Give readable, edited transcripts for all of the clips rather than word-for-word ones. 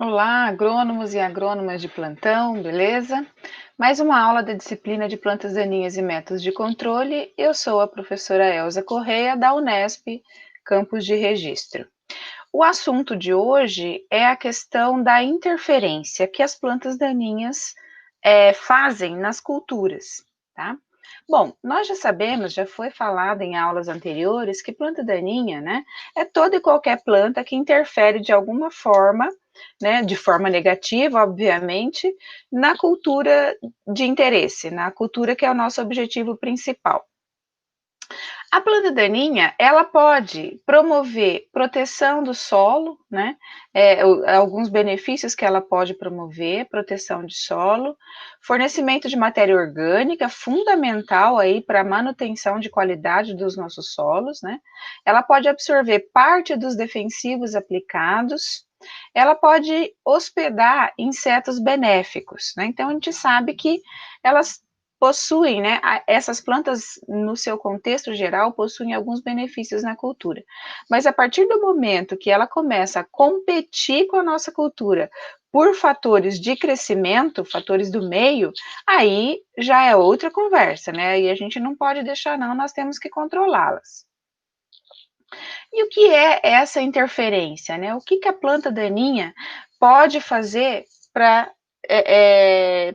Olá, agrônomos e agrônomas de plantão, beleza? Mais uma aula da disciplina de plantas daninhas e métodos de controle. Eu sou a professora Elza Correia, da Unesp, Campus de Registro. O assunto de hoje é a questão da interferência que as plantas daninhas fazem nas culturas, tá? Bom, nós já sabemos, já foi falado em aulas anteriores, que planta daninha, né, é toda e qualquer planta que interfere de alguma forma, né, de forma negativa, obviamente, na cultura de interesse, na cultura que é o nosso objetivo principal. A planta daninha, ela pode promover proteção do solo, né? Alguns benefícios que ela pode promover, proteção de solo, fornecimento de matéria orgânica, fundamental aí para a manutenção de qualidade dos nossos solos, né? Ela pode absorver parte dos defensivos aplicados, ela pode hospedar insetos benéficos, né? Então a gente sabe que elas possuem, né, essas plantas, no seu contexto geral, possuem alguns benefícios na cultura. Mas a partir do momento que ela começa a competir com a nossa cultura por fatores de crescimento, fatores do meio, aí já é outra conversa, né? E a gente não pode deixar, não, nós temos que controlá-las. E o que é essa interferência, né? O que a planta daninha pode fazer para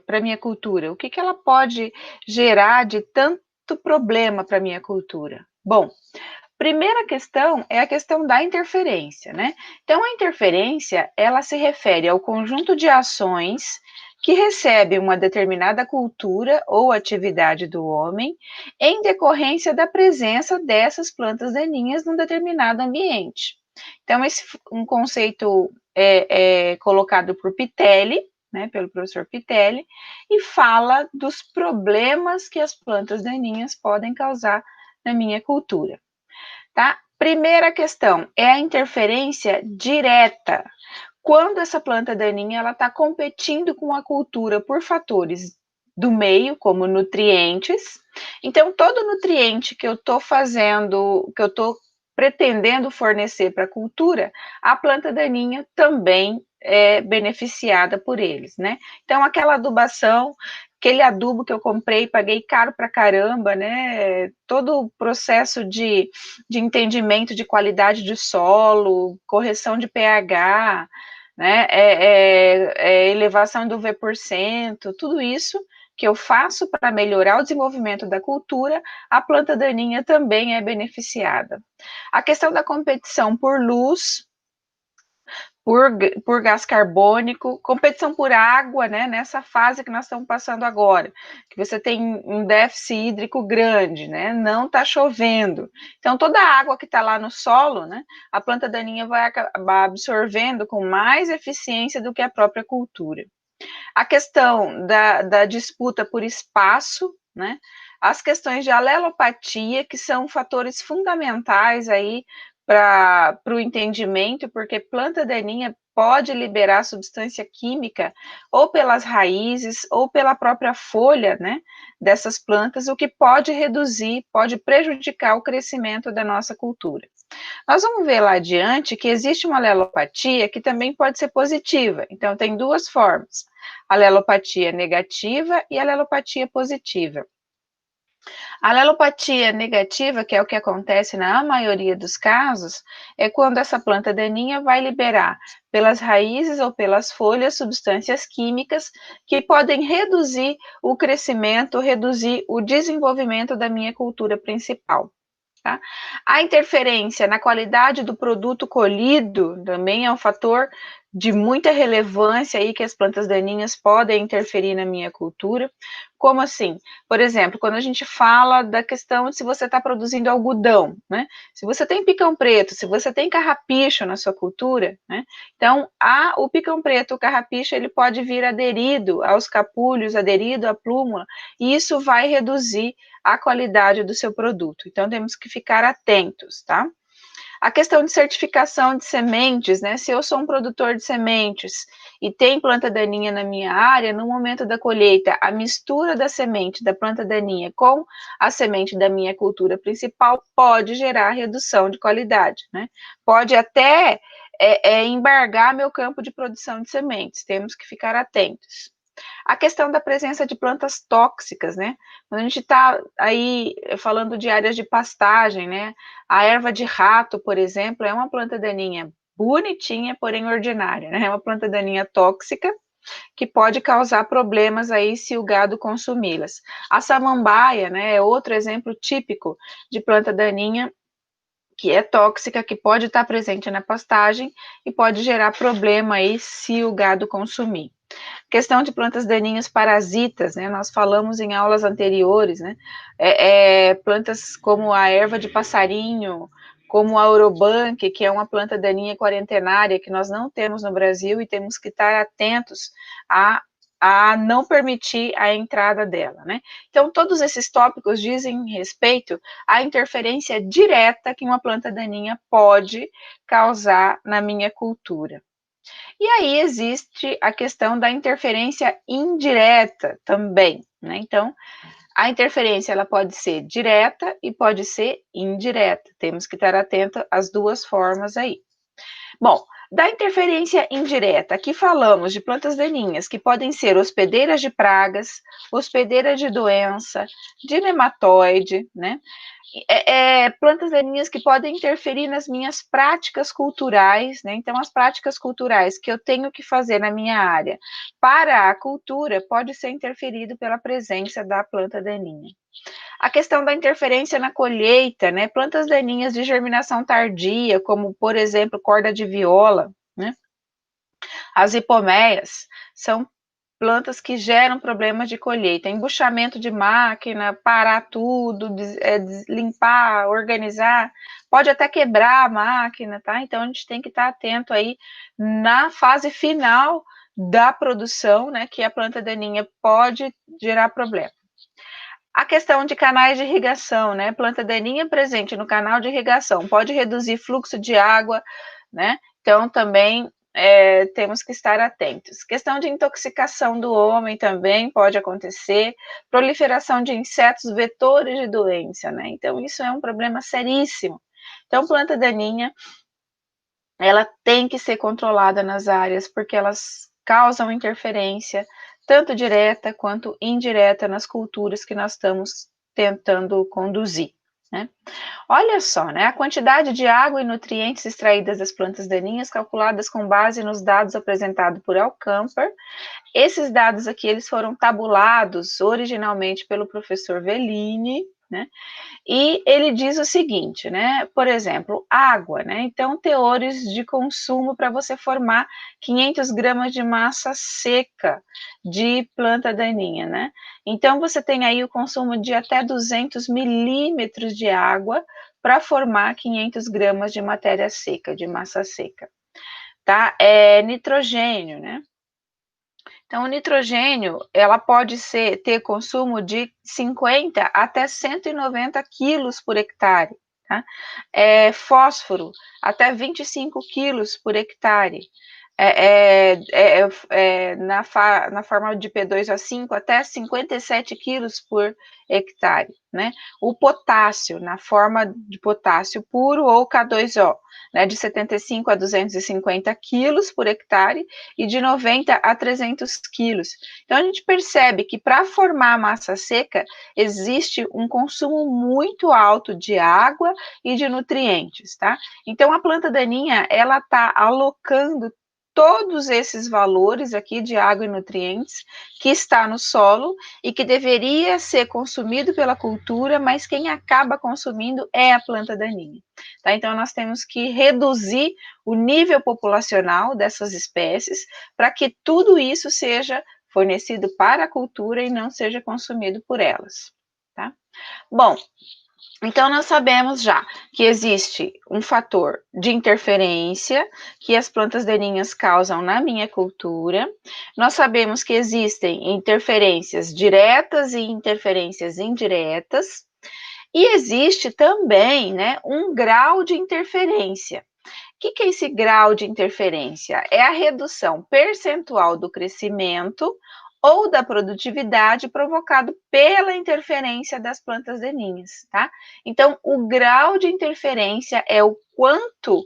para minha cultura? O que ela pode gerar de tanto problema para minha cultura? Bom, primeira questão é a questão da interferência, né? Então, a interferência, ela se refere ao conjunto de ações que recebe uma determinada cultura ou atividade do homem em decorrência da presença dessas plantas daninhas num determinado ambiente. Então, um conceito é colocado por Pitelli, né, pelo professor Pitelli, e fala dos problemas que as plantas daninhas podem causar na minha cultura. Tá? Primeira questão é a interferência direta. Quando essa planta daninha ela está competindo com a cultura por fatores do meio, como nutrientes. Então, todo nutriente que eu estou fazendo, que eu estou pretendendo fornecer para a cultura, a planta daninha também é beneficiada por eles, né? Então, aquela adubação, aquele adubo que eu comprei, paguei caro para caramba, né? Todo o processo de entendimento de qualidade de solo, correção de pH, né? Elevação do V%, tudo isso que eu faço para melhorar o desenvolvimento da cultura, a planta daninha também é beneficiada. A questão da competição por luz, por gás carbônico, competição por água, né, nessa fase que nós estamos passando agora, que você tem um déficit hídrico grande, né, não está chovendo. Então, toda a água que está lá no solo, né, a planta daninha vai acabar absorvendo com mais eficiência do que a própria cultura. A questão da disputa por espaço, né, as questões de alelopatia, que são fatores fundamentais aí para o entendimento, porque planta daninha pode liberar substância química ou pelas raízes ou pela própria folha, né, dessas plantas, o que pode reduzir, pode prejudicar o crescimento da nossa cultura. Nós vamos ver lá adiante que existe uma alelopatia que também pode ser positiva. Então, tem duas formas: alelopatia negativa e alelopatia positiva. A alelopatia negativa, que é o que acontece na maioria dos casos, é quando essa planta daninha vai liberar pelas raízes ou pelas folhas substâncias químicas que podem reduzir o crescimento, reduzir o desenvolvimento da minha cultura principal. Tá? A interferência na qualidade do produto colhido também é um fator de muita relevância aí que as plantas daninhas podem interferir na minha cultura. Como assim? Por exemplo, quando a gente fala da questão de se você está produzindo algodão, né? Se você tem picão preto, se você tem carrapicho na sua cultura, né? Então, o picão preto, o carrapicho, ele pode vir aderido aos capulhos, aderido à plúmula, e isso vai reduzir a qualidade do seu produto. Então, temos que ficar atentos, tá? A questão de certificação de sementes, né? Se eu sou um produtor de sementes e tem planta daninha na minha área, no momento da colheita, a mistura da semente da planta daninha com a semente da minha cultura principal pode gerar redução de qualidade, né? Pode até embargar meu campo de produção de sementes. Temos que ficar atentos. A questão da presença de plantas tóxicas, né? Quando a gente está aí falando de áreas de pastagem, né? A erva de rato, por exemplo, é uma planta daninha bonitinha, porém ordinária, né? É uma planta daninha tóxica que pode causar problemas aí se o gado consumi-las. A samambaia, né, é outro exemplo típico de planta daninha que é tóxica, que pode estar presente na pastagem e pode gerar problema aí se o gado consumir. Questão de plantas daninhas parasitas, né? Nós falamos em aulas anteriores, né? Plantas como a erva de passarinho, como a Orobank, que é uma planta daninha quarentenária que nós não temos no Brasil e temos que estar atentos a não permitir a entrada dela, né? Então, todos esses tópicos dizem respeito à interferência direta que uma planta daninha pode causar na minha cultura. E aí existe a questão da interferência indireta também, né? Então, a interferência ela pode ser direta e pode ser indireta. Temos que estar atento às duas formas aí. Bom, da interferência indireta, aqui falamos de plantas daninhas que podem ser hospedeiras de pragas, hospedeiras de doença, de nematóide, né? Plantas daninhas que podem interferir nas minhas práticas culturais, né? Então, as práticas culturais que eu tenho que fazer na minha área para a cultura pode ser interferido pela presença da planta daninha. A questão da interferência na colheita, né? Plantas daninhas de germinação tardia, como, por exemplo, corda de viola, né? As hipoméias são plantas que geram problemas de colheita, embuchamento de máquina, parar tudo, limpar, organizar, pode até quebrar a máquina, tá? Então a gente tem que estar atento aí na fase final da produção, né, que a planta daninha pode gerar problema. A questão de canais de irrigação, né? Planta daninha presente no canal de irrigação pode reduzir fluxo de água, né? Então também temos que estar atentos. Questão de intoxicação do homem também pode acontecer, proliferação de insetos vetores de doença, né? Então, isso é um problema seríssimo. Então, planta daninha, ela tem que ser controlada nas áreas, porque elas causam interferência, tanto direta quanto indireta, nas culturas que nós estamos tentando conduzir, né? Olha só, né? A quantidade de água e nutrientes extraídas das plantas daninhas, calculadas com base nos dados apresentados por Alcamper. Esses dados aqui, eles foram tabulados originalmente pelo professor Vellini, né? E ele diz o seguinte, né? Por exemplo, água, né? Então, teores de consumo para você formar 500 gramas de massa seca de planta daninha, né? Então, você tem aí o consumo de até 200 milímetros de água para formar 500 gramas de matéria seca, de massa seca, tá? Nitrogênio, né? Então, o nitrogênio, ela pode ter consumo de 50 até 190 quilos por hectare, tá? Fósforo, até 25 quilos por hectare. Na forma de P2O5, até 57 quilos por hectare, né? O potássio, na forma de potássio puro ou K2O, né? De 75 a 250 quilos por hectare e de 90 a 300 quilos. Então, a gente percebe que para formar massa seca, existe um consumo muito alto de água e de nutrientes, tá? Então, a planta daninha, ela está alocando todos esses valores aqui de água e nutrientes que está no solo e que deveria ser consumido pela cultura, mas quem acaba consumindo é a planta daninha, tá? Então, nós temos que reduzir o nível populacional dessas espécies para que tudo isso seja fornecido para a cultura e não seja consumido por elas, tá? Bom, então, nós sabemos já que existe um fator de interferência que as plantas daninhas causam na minha cultura. Nós sabemos que existem interferências diretas e interferências indiretas. E existe também, né, um grau de interferência. O que é esse grau de interferência? É a redução percentual do crescimento ou da produtividade provocado pela interferência das plantas daninhas, tá? Então, o grau de interferência é o quanto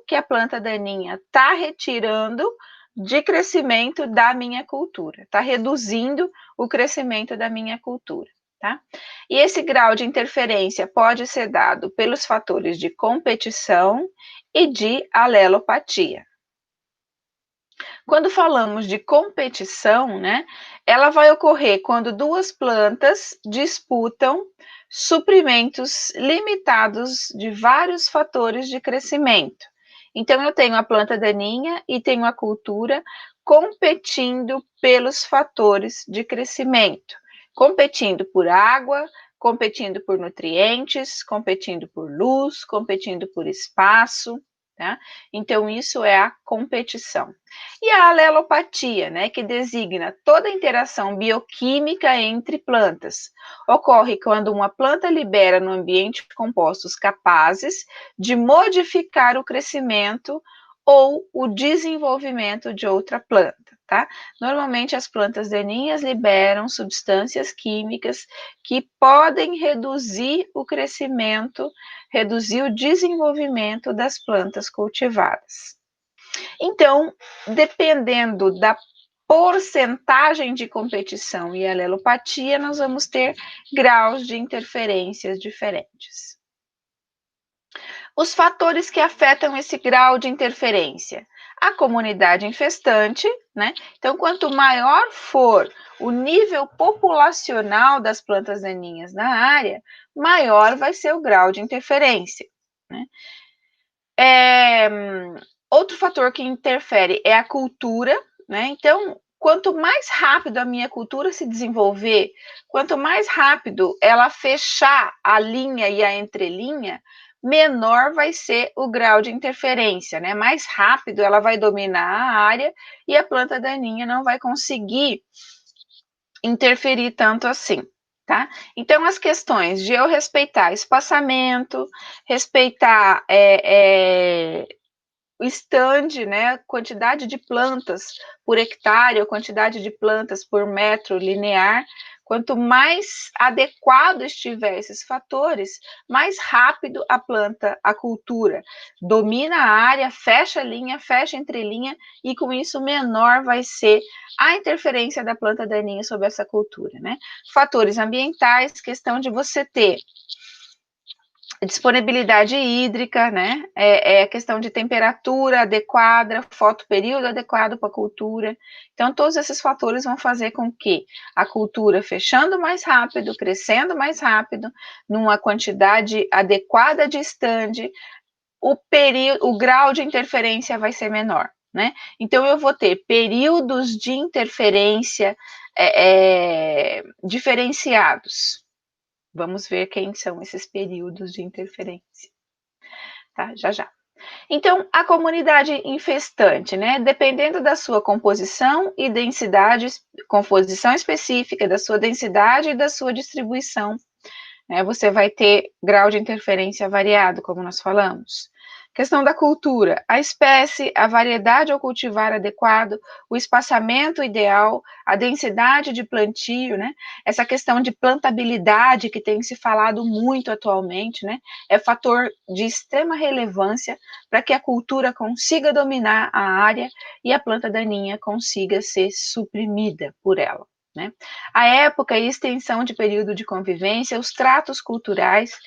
que a planta daninha está retirando de crescimento da minha cultura, está reduzindo o crescimento da minha cultura, tá? E esse grau de interferência pode ser dado pelos fatores de competição e de alelopatia. Quando falamos de competição, né, ela vai ocorrer quando duas plantas disputam suprimentos limitados de vários fatores de crescimento. Então, eu tenho a planta daninha e tenho a cultura competindo pelos fatores de crescimento, competindo por água, competindo por nutrientes, competindo por luz, competindo por espaço, tá? Então, isso é a competição. E a alelopatia, né, que designa toda a interação bioquímica entre plantas. Ocorre quando uma planta libera no ambiente compostos capazes de modificar o crescimento ou o desenvolvimento de outra planta, tá? Normalmente as plantas daninhas liberam substâncias químicas que podem reduzir o crescimento, reduzir o desenvolvimento das plantas cultivadas. Então, dependendo da porcentagem de competição e alelopatia, nós vamos ter graus de interferências diferentes. Os fatores que afetam esse grau de interferência. A comunidade infestante, né? Então, quanto maior for o nível populacional das plantas daninhas na área, maior vai ser o grau de interferência, né? Outro fator que interfere é a cultura, né? Então, quanto mais rápido a minha cultura se desenvolver, quanto mais rápido ela fechar a linha e a entrelinha, menor vai ser o grau de interferência, né? Mais rápido ela vai dominar a área e a planta daninha não vai conseguir interferir tanto assim, tá? Então, as questões de eu respeitar espaçamento, respeitar o stand, né, quantidade de plantas por hectare ou quantidade de plantas por metro linear, quanto mais adequado estiver esses fatores, mais rápido a planta, a cultura, domina a área, fecha a linha, fecha a entrelinha, e com isso menor vai ser a interferência da planta daninha sobre essa cultura, né? Fatores ambientais, questão de você ter disponibilidade hídrica, né? É questão de temperatura adequada, fotoperíodo adequado para a cultura. Então, todos esses fatores vão fazer com que a cultura fechando mais rápido, crescendo mais rápido, numa quantidade adequada de stand, o grau de interferência vai ser menor, né? Então, eu vou ter períodos de interferência diferenciados. Vamos ver quem são esses períodos de interferência, tá? Já já. Então, a comunidade infestante, né? Dependendo da sua composição e densidade, composição específica, da sua densidade e da sua distribuição, né? Você vai ter grau de interferência variado, como nós falamos. Questão da cultura, a espécie, a variedade ao cultivar adequado, o espaçamento ideal, a densidade de plantio, né? Essa questão de plantabilidade que tem se falado muito atualmente, né? É fator de extrema relevância para que a cultura consiga dominar a área e a planta daninha consiga ser suprimida por ela, né? A época e extensão de período de convivência, os tratos culturais.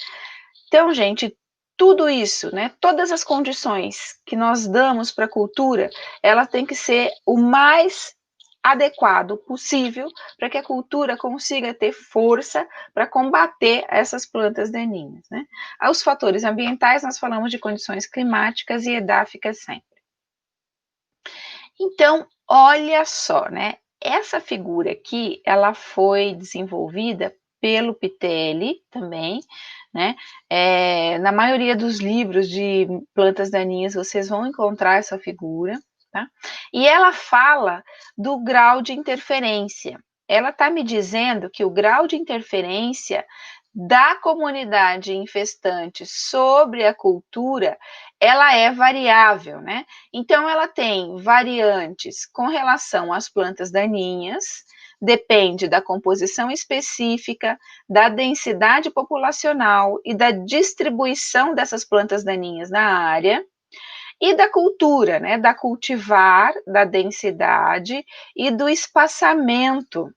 Então, gente, tudo isso, né, todas as condições que nós damos para a cultura, ela tem que ser o mais adequado possível para que a cultura consiga ter força para combater essas plantas daninhas, né? Os fatores ambientais, nós falamos de condições climáticas e edáficas sempre. Então, olha só, né? Essa figura aqui, ela foi desenvolvida pelo Pitelli também, né? Na maioria dos livros de plantas daninhas, vocês vão encontrar essa figura, tá? E ela fala do grau de interferência. Ela está me dizendo que o grau de interferência da comunidade infestante sobre a cultura, ela é variável, né? Então, ela tem variantes com relação às plantas daninhas, depende da composição específica, da densidade populacional e da distribuição dessas plantas daninhas na área, e da cultura, né, da cultivar, da densidade e do espaçamento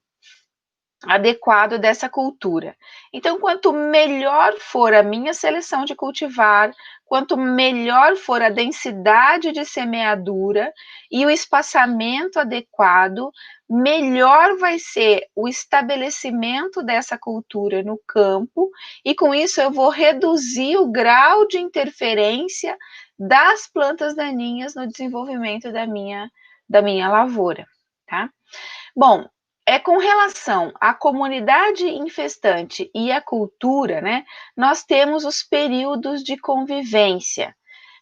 adequado dessa cultura. Então, quanto melhor for a minha seleção de cultivar, quanto melhor for a densidade de semeadura e o espaçamento adequado, melhor vai ser o estabelecimento dessa cultura no campo, e com isso eu vou reduzir o grau de interferência das plantas daninhas no desenvolvimento da minha lavoura, tá? Bom, com relação à comunidade infestante e à cultura, né, nós temos os períodos de convivência.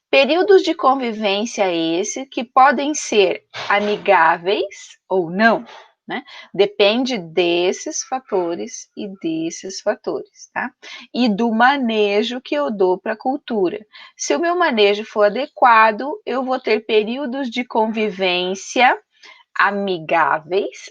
Períodos de convivência esse que podem ser amigáveis ou não, né? Depende desses fatores e desses fatores, tá? E do manejo que eu dou para a cultura. Se o meu manejo for adequado, eu vou ter períodos de convivência amigáveis,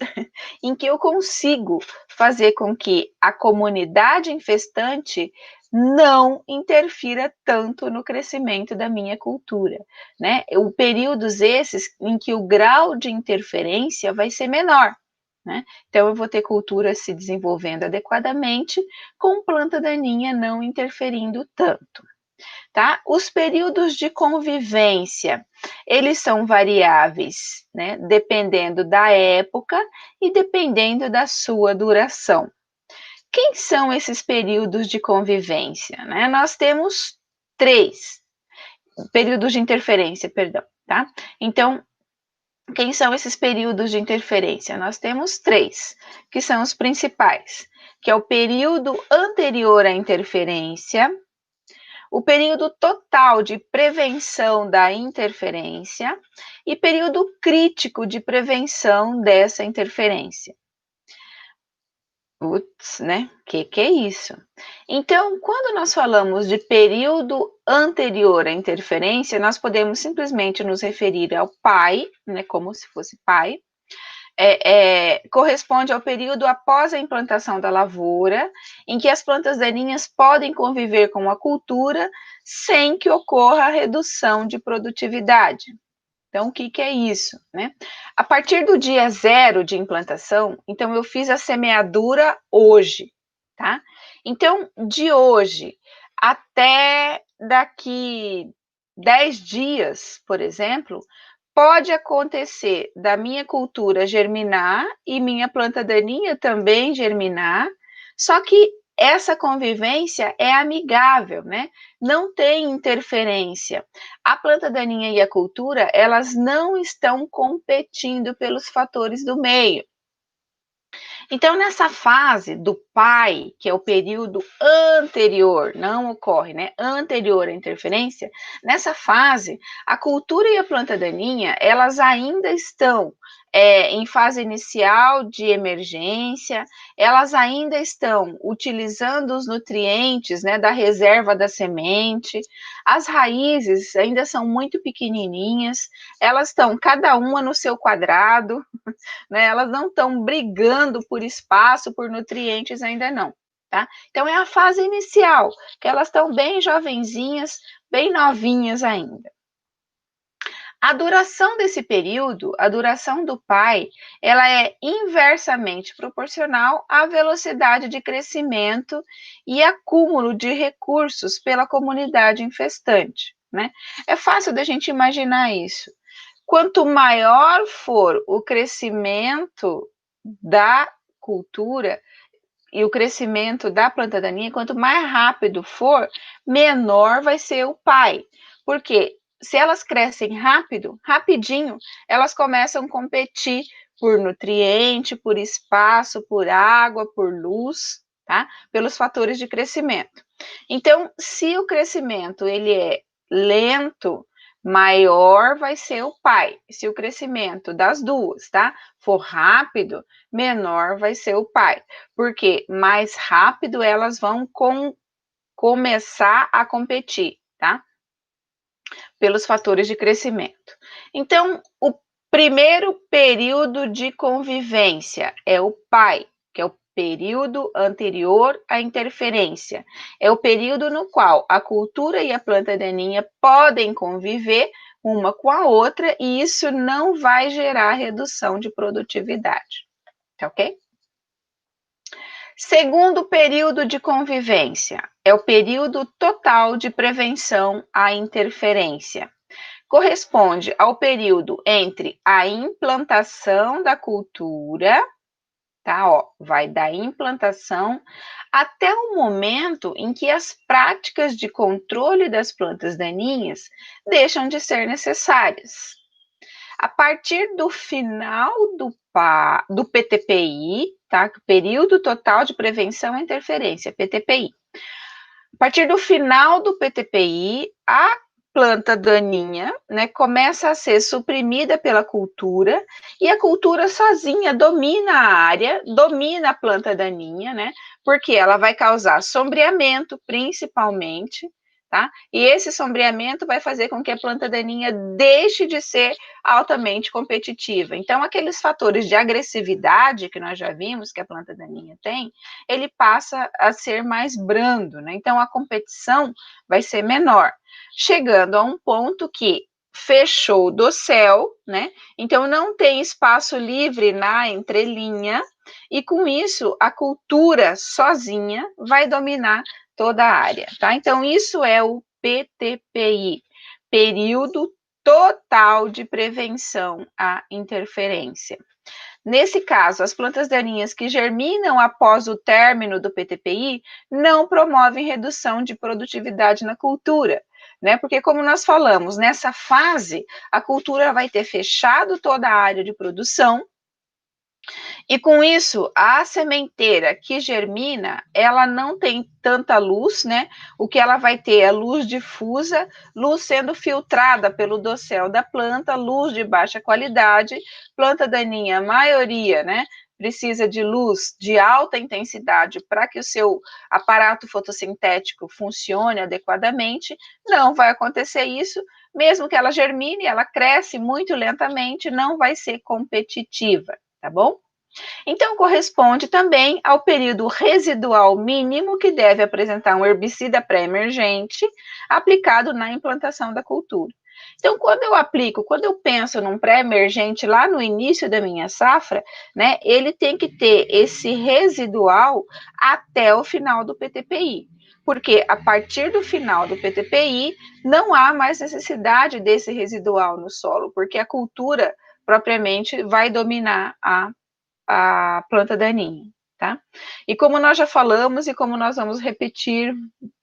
em que eu consigo fazer com que a comunidade infestante não interfira tanto no crescimento da minha cultura, né? Períodos esses em que o grau de interferência vai ser menor, né? Então eu vou ter cultura se desenvolvendo adequadamente, com planta daninha não interferindo tanto. Tá? Os períodos de convivência, eles são variáveis, né? Dependendo da época e dependendo da sua duração. Quem são esses períodos de convivência, né? Nós temos 3 períodos de interferência, perdão, tá? Então, quem são esses períodos de interferência? Nós temos 3, que são os principais, que é o período anterior à interferência, o período total de prevenção da interferência e período crítico de prevenção dessa interferência. Putz, né? Que é isso? Então, quando nós falamos de período anterior à interferência, nós podemos simplesmente nos referir ao pai, né? Como se fosse pai, corresponde ao período após a implantação da lavoura, em que as plantas daninhas podem conviver com a cultura sem que ocorra a redução de produtividade. Então, o que é isso, né? A partir do dia 0 de implantação, então eu fiz a semeadura hoje, tá? Então, de hoje até daqui 10 dias, por exemplo, pode acontecer da minha cultura germinar e minha planta daninha também germinar, só que essa convivência é amigável, né? Não tem interferência. A planta daninha e a cultura, elas não estão competindo pelos fatores do meio. Então, nessa fase do pai, que é o período anterior, não ocorre, né? Anterior à interferência, nessa fase, a cultura e a planta daninha, elas ainda estão em fase inicial de emergência, elas ainda estão utilizando os nutrientes, né, da reserva da semente, as raízes ainda são muito pequenininhas, elas estão cada uma no seu quadrado, né? Elas não estão brigando por espaço, por nutrientes ainda não, tá? Então é a fase inicial, que elas estão bem jovenzinhas, bem novinhas ainda. A duração desse período, a duração do pai, ela é inversamente proporcional à velocidade de crescimento e acúmulo de recursos pela comunidade infestante, né? É fácil da gente imaginar isso. Quanto maior for o crescimento da cultura e o crescimento da planta daninha, quanto mais rápido for, menor vai ser o pai. Porque se elas crescem rápido, rapidinho, elas começam a competir por nutriente, por espaço, por água, por luz, tá? Pelos fatores de crescimento. Então, se o crescimento ele é lento, maior vai ser o pai. Se o crescimento das duas, tá, for rápido, menor vai ser o pai. Porque mais rápido elas vão começar a competir, tá? Pelos fatores de crescimento. Então, o primeiro período de convivência é o PAI, que é o período anterior à interferência. É o período no qual a cultura e a planta daninha podem conviver uma com a outra e isso não vai gerar redução de produtividade. Tá ok? Segundo período de convivência é o período total de prevenção à interferência. Corresponde ao período entre a implantação da cultura, tá? Ó, vai da implantação até o momento em que as práticas de controle das plantas daninhas deixam de ser necessárias. A partir do final do PTPI, tá? Período Total de Prevenção à Interferência, PTPI. A partir do final do PTPI, a planta daninha, né, começa a ser suprimida pela cultura e a cultura sozinha domina a área, domina a planta daninha, né, porque ela vai causar sombreamento, principalmente, tá? E esse sombreamento vai fazer com que a planta daninha deixe de ser altamente competitiva. Então, aqueles fatores de agressividade que nós já vimos que a planta daninha tem, ele passa a ser mais brando, né? Então, a competição vai ser menor, chegando a um ponto que fechou o dossel, né? Então, não tem espaço livre na entrelinha, e com isso, a cultura sozinha vai dominar toda a área, tá? Então, isso é o PTPI, período total de prevenção à interferência. Nesse caso, as plantas daninhas que germinam após o término do PTPI não promovem redução de produtividade na cultura, né? Porque, como nós falamos, nessa fase, a cultura vai ter fechado toda a área de produção, e com isso, a sementeira que germina, ela não tem tanta luz, né? O que ela vai ter é luz difusa, luz sendo filtrada pelo dossel da planta, luz de baixa qualidade, planta daninha, a maioria, né? Precisa de luz de alta intensidade para que o seu aparato fotossintético funcione adequadamente. Não vai acontecer isso, mesmo que ela germine, ela cresce muito lentamente, não vai ser competitiva, tá bom? Então, corresponde também ao período residual mínimo que deve apresentar um herbicida pré-emergente aplicado na implantação da cultura. Então, quando eu penso num pré-emergente lá no início da minha safra, né, ele tem que ter esse residual até o final do PTPI. Porque a partir do final do PTPI, não há mais necessidade desse residual no solo, porque a cultura propriamente vai dominar a planta daninha, tá? E como nós já falamos e como nós vamos repetir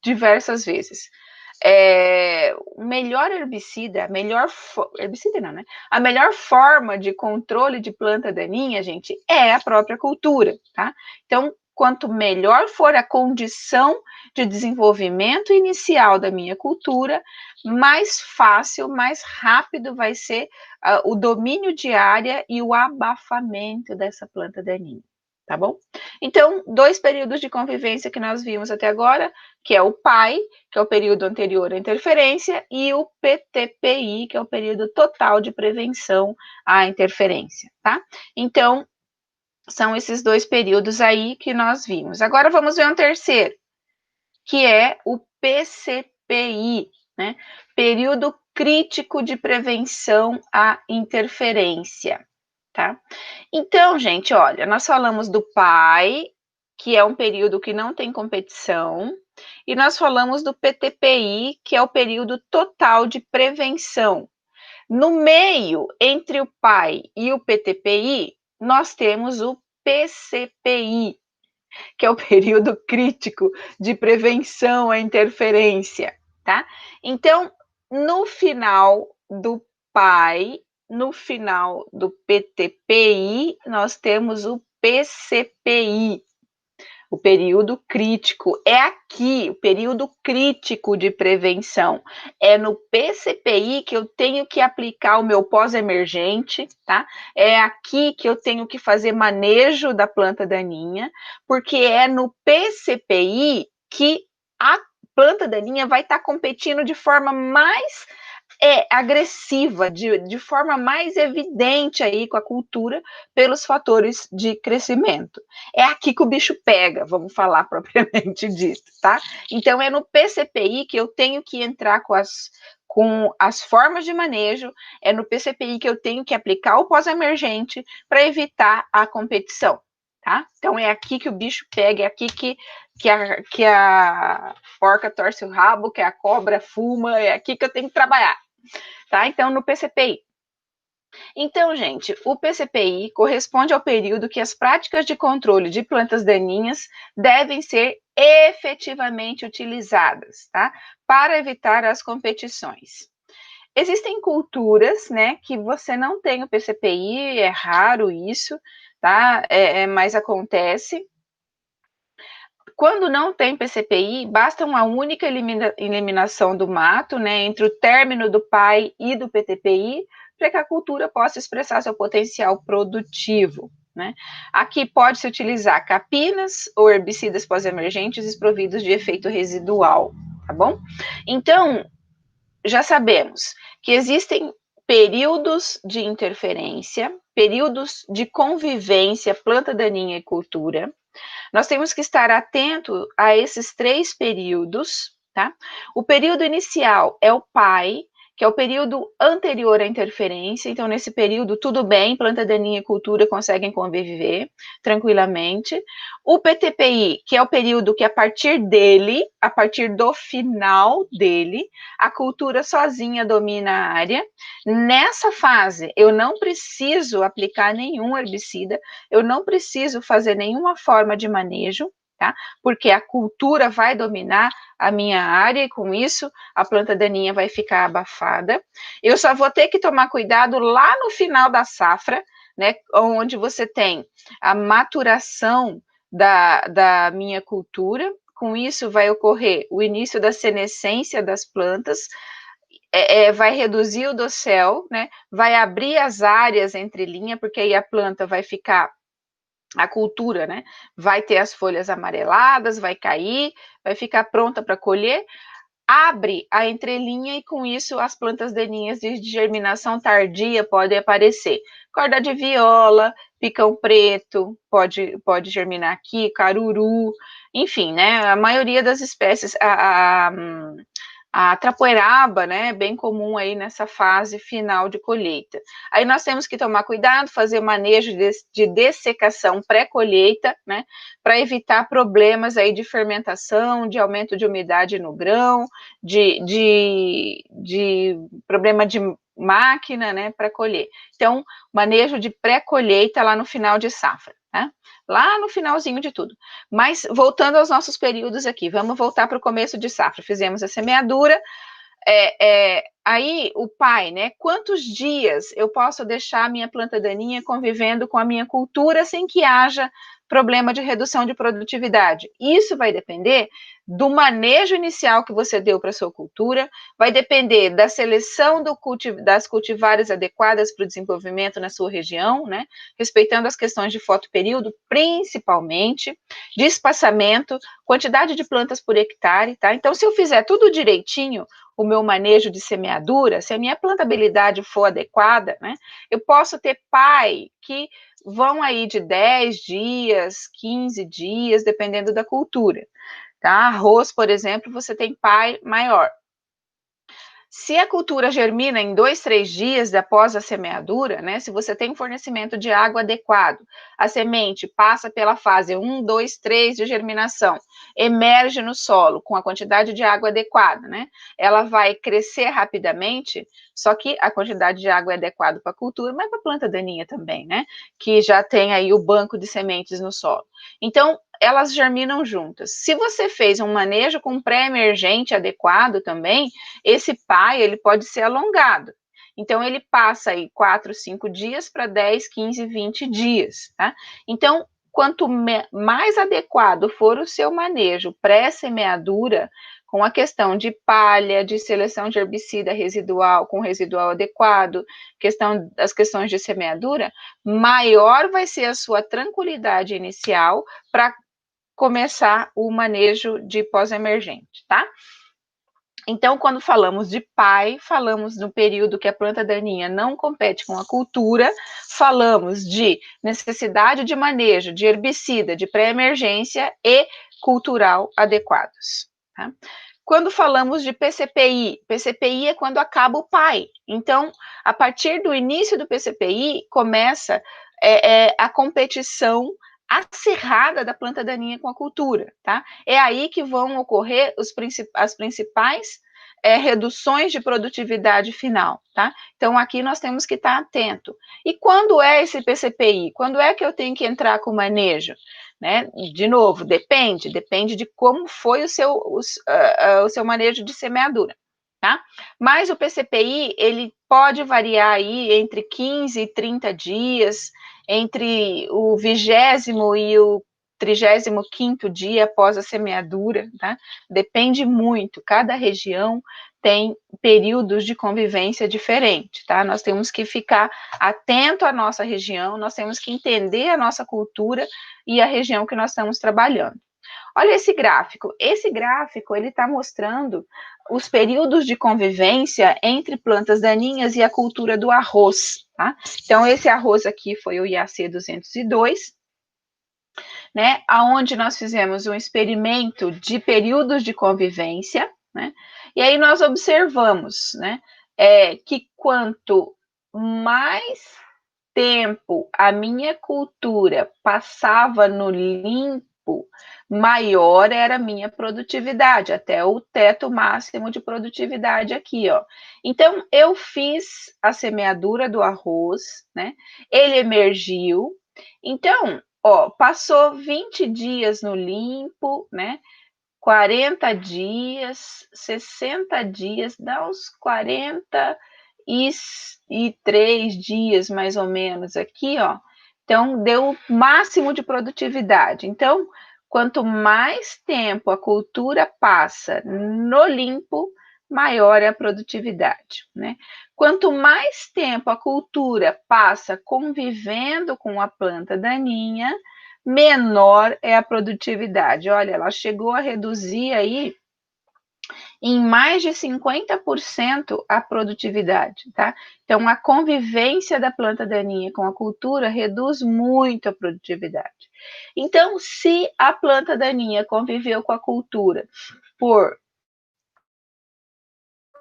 diversas vezes, o melhor herbicida, herbicida não, né? A melhor forma de controle de planta daninha, gente, é a própria cultura, tá? Então, quanto melhor for a condição de desenvolvimento inicial da minha cultura, mais fácil, mais rápido vai ser o domínio de área e o abafamento dessa planta daninha, tá bom? Então, 2 períodos de convivência que nós vimos até agora, que é o PAI, que é o período anterior à interferência, e o PTPI, que é o período total de prevenção à interferência, tá? Então, são esses 2 períodos aí que nós vimos. Agora vamos ver um terceiro, que é o PCPI, né? Período crítico de prevenção à interferência, tá? Então, gente, olha, nós falamos do PAI, que é um período que não tem competição, e nós falamos do PTPI, que é o período total de prevenção. No meio, entre o PAI e o PTPI, nós temos o PCPI, que é o período crítico de prevenção à interferência, tá? Então, no final do PAI, no final do PTPI, nós temos o PCPI, o período crítico. É aqui, o período crítico de prevenção. É no PCPI que eu tenho que aplicar o meu pós-emergente, tá? É aqui que eu tenho que fazer manejo da planta daninha, porque é no PCPI que a planta daninha vai estar competindo de forma mais é agressiva, de forma mais evidente aí com a cultura, pelos fatores de crescimento. É aqui que o bicho pega, vamos falar propriamente disso, tá? Então, é no PCPI que eu tenho que entrar com as formas de manejo, é no PCPI que eu tenho que aplicar o pós-emergente para evitar a competição, tá? Então, é aqui que o bicho pega, é aqui que a porca torce o rabo, que a cobra fuma, é aqui que eu tenho que trabalhar. Tá? Então, no PCPI. Então, gente, o PCPI corresponde ao período que as práticas de controle de plantas daninhas devem ser efetivamente utilizadas, tá? Para evitar as competições. Existem culturas, né, que você não tem o PCPI, é raro isso, tá? Mas acontece. Quando não tem PCPI, basta uma única eliminação do mato, né, entre o término do PAI e do PTPI, para que a cultura possa expressar seu potencial produtivo. Né? Aqui pode-se utilizar capinas ou herbicidas pós-emergentes desprovidos de efeito residual, tá bom? Então, já sabemos que existem períodos de interferência, períodos de convivência planta daninha e cultura. Nós temos que estar atento a esses 3 períodos, tá? O período inicial é o PAI, que é o período anterior à interferência, então nesse período tudo bem, planta daninha e cultura conseguem conviver tranquilamente. O PTPI, que é o período que a partir dele, a partir do final dele, a cultura sozinha domina a área. Nessa fase, eu não preciso aplicar nenhum herbicida, eu não preciso fazer nenhuma forma de manejo, tá? Porque a cultura vai dominar a minha área e com isso a planta daninha vai ficar abafada. Eu só vou ter que tomar cuidado lá no final da safra, né? Onde você tem a maturação da minha cultura. Com isso vai ocorrer o início da senescência das plantas, vai reduzir o dossel, né? Vai abrir as áreas entre linha, porque aí a planta vai ficar, a cultura, né? Vai ter as folhas amareladas, vai cair, vai ficar pronta para colher, abre a entrelinha e com isso as plantas daninhas de germinação tardia podem aparecer. Corda de viola, picão preto, pode germinar aqui, caruru, enfim, né? A maioria das espécies, a trapoeraba, né, bem comum aí nessa fase final de colheita. Aí nós temos que tomar cuidado, fazer manejo de dessecação pré-colheita, né, para evitar problemas aí de fermentação, de aumento de umidade no grão, de problema de máquina, né, para colher. Então, manejo de pré-colheita lá no final de safra, né? Lá no finalzinho de tudo. Mas voltando aos nossos períodos aqui, vamos voltar para o começo de safra. Fizemos a semeadura, aí o PAI, né? Quantos dias eu posso deixar a minha planta daninha convivendo com a minha cultura sem que haja problema de redução de produtividade? Isso vai depender do manejo inicial que você deu para a sua cultura, vai depender da seleção das cultivares adequadas para o desenvolvimento na sua região, né? Respeitando as questões de fotoperíodo, principalmente, de espaçamento, quantidade de plantas por hectare, tá? Então, se eu fizer tudo direitinho, o meu manejo de semeadura, se a minha plantabilidade for adequada, né, eu posso ter PAI que vão aí de 10 dias, 15 dias, dependendo da cultura. Tá? Arroz, por exemplo, você tem PAI maior. Se a cultura germina em 2, 3 dias após a semeadura, né, se você tem um fornecimento de água adequado, a semente passa pela fase 1, 2, 3 de germinação, emerge no solo com a quantidade de água adequada, né, ela vai crescer rapidamente, só que a quantidade de água é adequada para a cultura, mas para a planta daninha também, né, que já tem aí o banco de sementes no solo. Então, elas germinam juntas. Se você fez um manejo com pré-emergente adequado também, esse PAI ele pode ser alongado. Então, ele passa aí 4, 5 dias para 10, 15, 20 dias, tá? Então, quanto mais adequado for o seu manejo pré-semeadura, com a questão de palha, de seleção de herbicida residual, com residual adequado, as questões de semeadura, maior vai ser a sua tranquilidade inicial para começar o manejo de pós-emergente, tá? Então, quando falamos de PAI, falamos no período que a planta daninha não compete com a cultura, falamos de necessidade de manejo de herbicida de pré-emergência e cultural adequados. Tá? Quando falamos de PCPI, PCPI é quando acaba o PAI. Então, a partir do início do PCPI, começa a competição acirrada da planta daninha com a cultura, tá? É aí que vão ocorrer as principais reduções de produtividade final, tá? Então, aqui nós temos que estar atento. E quando é esse PCPI? Quando é que eu tenho que entrar com o manejo? Né? De novo, depende de como foi o seu manejo de semeadura, tá? Mas o PCPI, ele pode variar aí entre 15 e 30 dias, entre o 20º e o 35º dia após a semeadura, tá? Depende muito, cada região tem períodos de convivência diferentes, tá? Nós temos que ficar atento à nossa região, nós temos que entender a nossa cultura e a região que nós estamos trabalhando. Olha esse gráfico ele está mostrando os períodos de convivência entre plantas daninhas e a cultura do arroz, tá? Então, esse arroz aqui foi o IAC 202, né? Aonde nós fizemos um experimento de períodos de convivência, né? E aí nós observamos, né? Que quanto mais tempo a minha cultura passava no limpo, maior era a minha produtividade, até o teto máximo de produtividade aqui, ó. Então, eu fiz a semeadura do arroz, né? Ele emergiu. Então, ó, passou 20 dias no limpo, né? 40 dias, 60 dias, dá uns 43 dias, mais ou menos, aqui, ó. Então, deu o máximo de produtividade. Então, quanto mais tempo a cultura passa no limpo, maior é a produtividade, né? Quanto mais tempo a cultura passa convivendo com a planta daninha, menor é a produtividade. Olha, ela chegou a reduzir aí em mais de 50% a produtividade, tá? Então, a convivência da planta daninha com a cultura reduz muito a produtividade. Então, se a planta daninha conviveu com a cultura por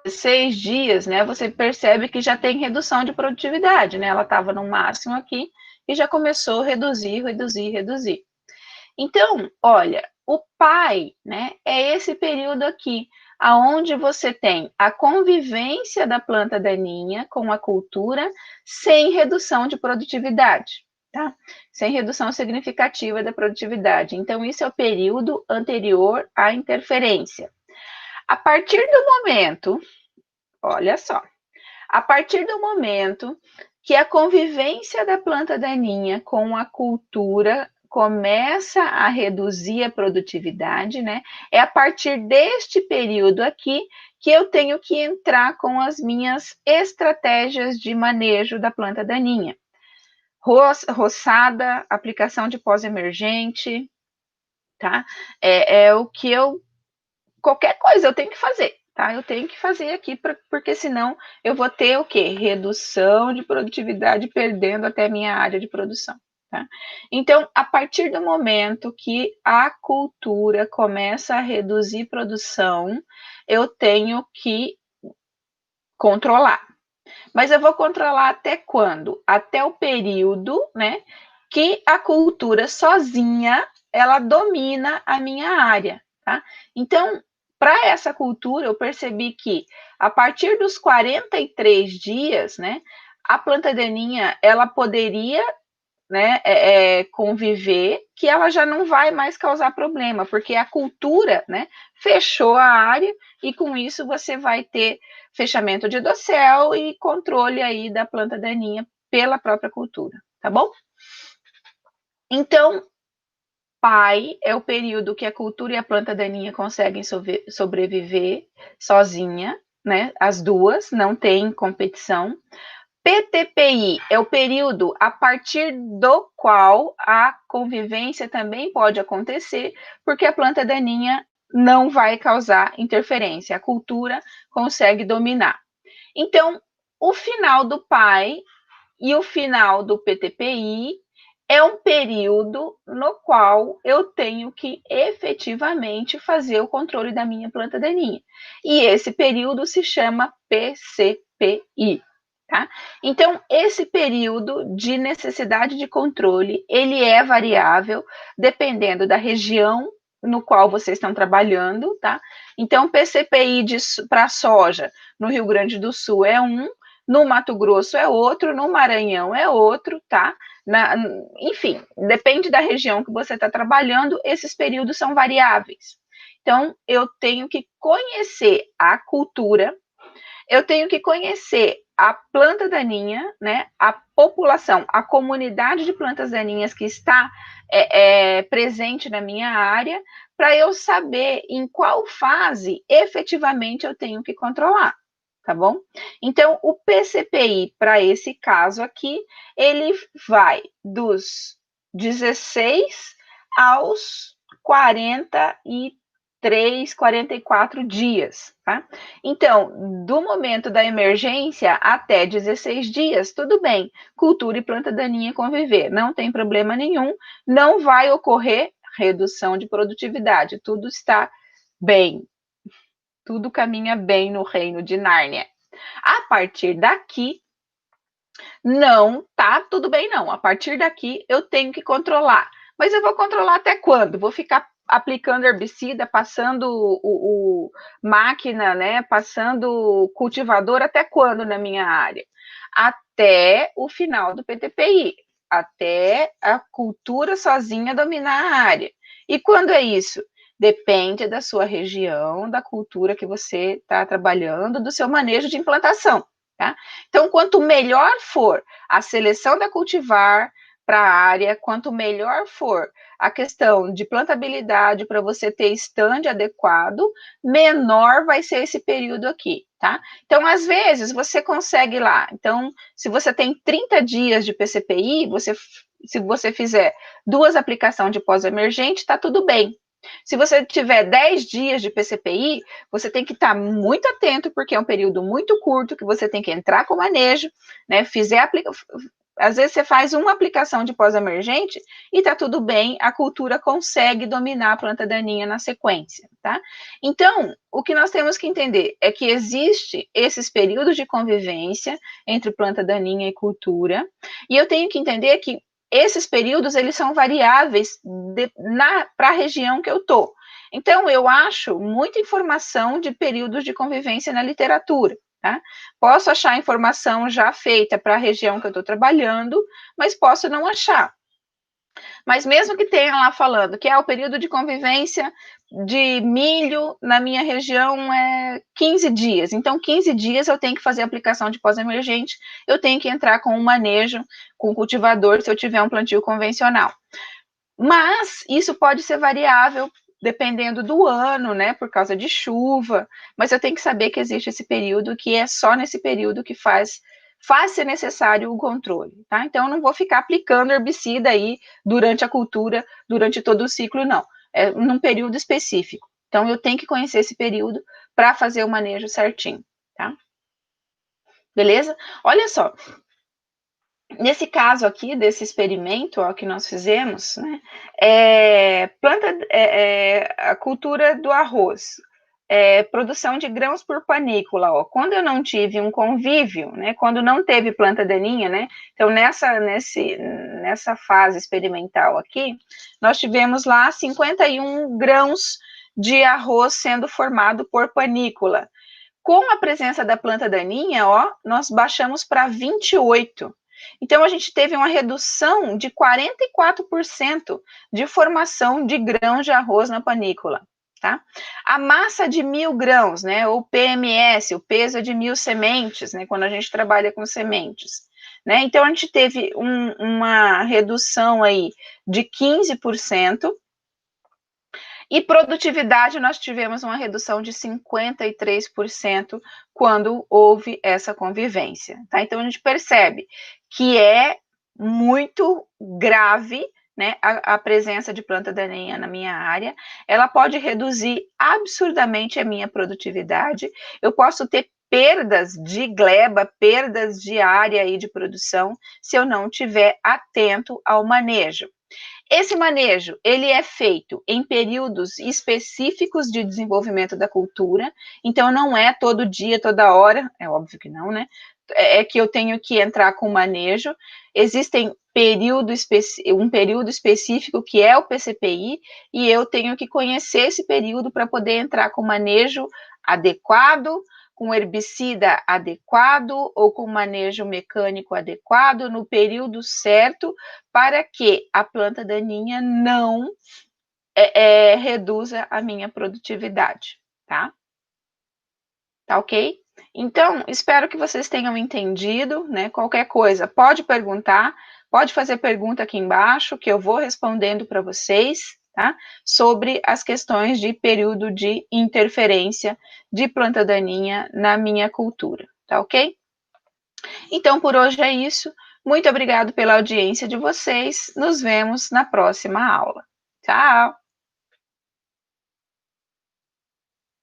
6 dias, né, você percebe que já tem redução de produtividade, né? Ela estava no máximo aqui e já começou a reduzir. Então, olha, o PAI, né, é esse período aqui, aonde você tem a convivência da planta daninha com a cultura sem redução de produtividade, tá? Sem redução significativa da produtividade. Então, isso é o período anterior à interferência. A partir do momento, olha só, a partir do momento que a convivência da planta daninha com a cultura começa a reduzir a produtividade, né? É a partir deste período aqui que eu tenho que entrar com as minhas estratégias de manejo da planta daninha. Roçada, aplicação de pós-emergente, tá? É o que qualquer coisa eu tenho que fazer, tá? Eu tenho que fazer aqui, porque senão eu vou ter o quê? Redução de produtividade, perdendo até minha área de produção, tá? Então, a partir do momento que a cultura começa a reduzir produção, eu tenho que controlar. Mas eu vou controlar até quando? Até o período, né, que a cultura sozinha, ela domina a minha área, tá? Então, para essa cultura, eu percebi que a partir dos 43 dias, né, a planta daninha, ela poderia, né, conviver, que ela já não vai mais causar problema, porque a cultura, né, fechou a área e com isso você vai ter fechamento de dossel e controle aí da planta daninha pela própria cultura, tá bom? Então, PAI é o período que a cultura e a planta daninha conseguem sobreviver sozinha, né? As duas, não tem competição. PTPI é o período a partir do qual a convivência também pode acontecer, porque a planta daninha não vai causar interferência, a cultura consegue dominar. Então, o final do PAI e o final do PTPI é um período no qual eu tenho que efetivamente fazer o controle da minha planta daninha. E esse período se chama PCPI. Tá? Então, esse período de necessidade de controle, ele é variável dependendo da região no qual vocês estão trabalhando, tá? Então, PCPI para soja no Rio Grande do Sul é um, no Mato Grosso é outro, no Maranhão é outro, tá? Enfim, depende da região que você está trabalhando, esses períodos são variáveis. Então, eu tenho que conhecer a cultura, eu tenho que conhecer a planta daninha, né, a população, a comunidade de plantas daninhas que está presente na minha área, para eu saber em qual fase efetivamente eu tenho que controlar, tá bom? Então, o PCPI, para esse caso aqui, ele vai dos 16 aos 44 dias, tá? Então, do momento da emergência até 16 dias, tudo bem, cultura e planta daninha conviver, não tem problema nenhum, não vai ocorrer redução de produtividade, tudo está bem, tudo caminha bem no reino de Nárnia. A partir daqui, não tá tudo bem, não. A partir daqui, eu tenho que controlar. Mas eu vou controlar até quando? Vou ficar aplicando herbicida, passando o máquina, né? Passando cultivador até quando na minha área? Até o final do PTPI, até a cultura sozinha dominar a área. E quando é isso? Depende da sua região, da cultura que você está trabalhando, do seu manejo de implantação. Tá? Então, quanto melhor for a seleção da cultivar para a área, quanto melhor for a questão de plantabilidade para você ter stand adequado, menor vai ser esse período aqui, tá? Então, às vezes, você consegue lá. Então, se você tem 30 dias de PCPI, se você fizer 2 aplicações de pós-emergente, está tudo bem. Se você tiver 10 dias de PCPI, você tem que estar muito atento, porque é um período muito curto que você tem que entrar com manejo, né? Às vezes você faz uma aplicação de pós-emergente e tá tudo bem, a cultura consegue dominar a planta daninha na sequência, tá? Então, o que nós temos que entender é que existe esses períodos de convivência entre planta daninha e cultura, e eu tenho que entender que esses períodos, eles são variáveis para a região que eu estou. Então, eu acho muita informação de períodos de convivência na literatura. Tá? Posso achar informação já feita para a região que eu estou trabalhando, mas posso não achar. Mas mesmo que tenha lá falando que é o período de convivência de milho na minha região é 15 dias. Então, 15 dias eu tenho que fazer a aplicação de pós-emergente, eu tenho que entrar com um manejo, com o cultivador, se eu tiver um plantio convencional. Mas isso pode ser variável dependendo do ano, né, por causa de chuva, mas eu tenho que saber que existe esse período, que é só nesse período que faz ser necessário o controle, tá? Então, eu não vou ficar aplicando herbicida aí durante a cultura, durante todo o ciclo, não. É num período específico. Então, eu tenho que conhecer esse período para fazer o manejo certinho, tá? Beleza? Olha só, nesse caso aqui, desse experimento ó, que nós fizemos, né, a cultura do arroz, produção de grãos por panícula, ó, quando eu não tive um convívio, né, quando não teve planta daninha, né, então nessa fase experimental aqui, nós tivemos lá 51 grãos de arroz sendo formado por panícula. Com a presença da planta daninha, ó, nós baixamos para 28. Então, a gente teve uma redução de 44% de formação de grãos de arroz na panícula. Tá? A massa de 1.000 grãos, né, ou PMS, o peso é de 1.000 sementes, né, quando a gente trabalha com sementes. Né? Então, a gente teve uma redução aí de 15%, e produtividade, nós tivemos uma redução de 53% quando houve essa convivência. Tá? Então, a gente percebe que é muito grave né, a presença de planta daninha na minha área, ela pode reduzir absurdamente a minha produtividade, eu posso ter perdas de gleba, perdas de área aí de produção, se eu não tiver atento ao manejo. Esse manejo, ele é feito em períodos específicos de desenvolvimento da cultura, então não é todo dia, toda hora, é óbvio que não, né? É que eu tenho que entrar com manejo. Existem um período específico que é o PCPI, e eu tenho que conhecer esse período para poder entrar com manejo adequado, com herbicida adequado ou com manejo mecânico adequado no período certo, para que a planta daninha não reduza a minha produtividade, tá? Tá ok? Então, espero que vocês tenham entendido, né? Qualquer coisa, pode perguntar, pode fazer pergunta aqui embaixo, que eu vou respondendo para vocês, tá? Sobre as questões de período de interferência de planta daninha na minha cultura, tá ok? Então, por hoje é isso. Muito obrigado pela audiência de vocês. Nos vemos na próxima aula. Tchau!